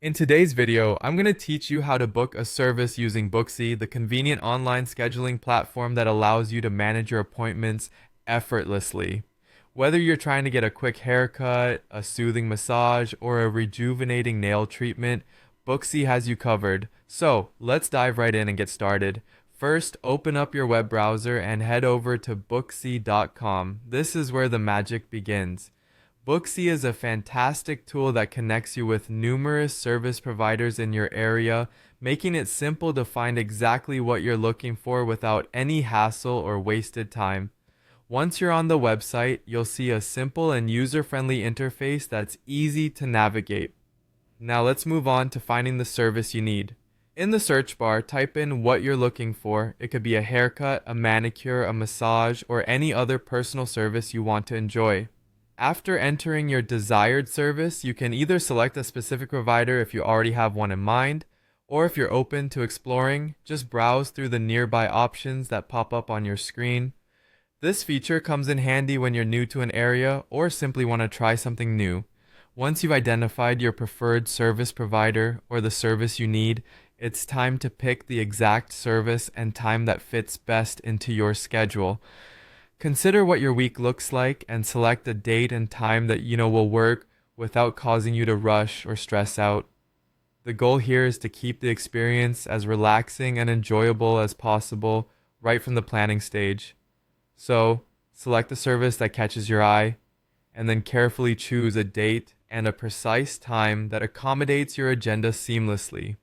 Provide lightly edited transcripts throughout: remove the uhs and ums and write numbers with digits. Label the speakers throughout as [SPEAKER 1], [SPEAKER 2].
[SPEAKER 1] In today's video, I'm going to teach you how to book a service using Booksy, the convenient online scheduling platform that allows you to manage your appointments effortlessly. Whether you're trying to get a quick haircut, a soothing massage, or a rejuvenating nail treatment, Booksy has you covered. So, let's dive right in and get started. First, open up your web browser and head over to booksy.com. This is where the magic begins. Booksy is a fantastic tool that connects you with numerous service providers in your area, making it simple to find exactly what you're looking for without any hassle or wasted time. Once you're on the website, you'll see a simple and user-friendly interface that's easy to navigate. Now let's move on to finding the service you need. In the search bar, type in what you're looking for. It could be a haircut, a manicure, a massage, or any other personal service you want to enjoy. After entering your desired service, you can either select a specific provider if you already have one in mind, or if you're open to exploring, just browse through the nearby options that pop up on your screen. This feature comes in handy when you're new to an area or simply want to try something new. Once you've identified your preferred service provider or the service you need, it's time to pick the exact service and time that fits best into your schedule. Consider what your week looks like and select a date and time that you know will work without causing you to rush or stress out. The goal here is to keep the experience as relaxing and enjoyable as possible right from the planning stage. So, select the service that catches your eye, and then carefully choose a date and a precise time that accommodates your agenda seamlessly.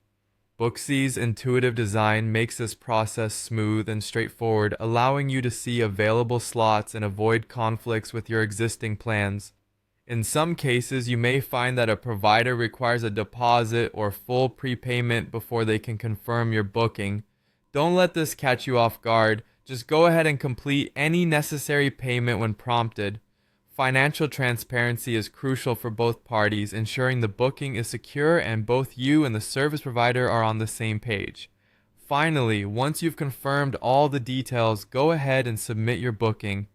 [SPEAKER 1] Booksy's intuitive design makes this process smooth and straightforward, allowing you to see available slots and avoid conflicts with your existing plans. In some cases, you may find that a provider requires a deposit or full prepayment before they can confirm your booking. Don't let this catch you off guard. Just go ahead and complete any necessary payment when prompted. Financial transparency is crucial for both parties, ensuring the booking is secure and both you and the service provider are on the same page. Finally, once you've confirmed all the details, go ahead and submit your booking.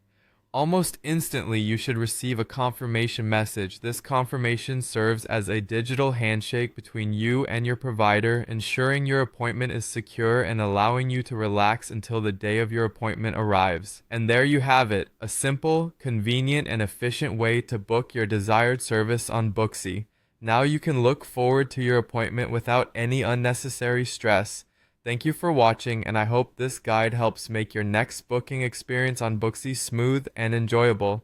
[SPEAKER 1] Almost instantly, you should receive a confirmation message. This confirmation serves as a digital handshake between you and your provider, ensuring your appointment is secure and allowing you to relax until the day of your appointment arrives. And there you have it, a simple, convenient, and efficient way to book your desired service on Booksy. Now you can look forward to your appointment without any unnecessary stress. Thank you for watching, and I hope this guide helps make your next booking experience on Booksy smooth and enjoyable.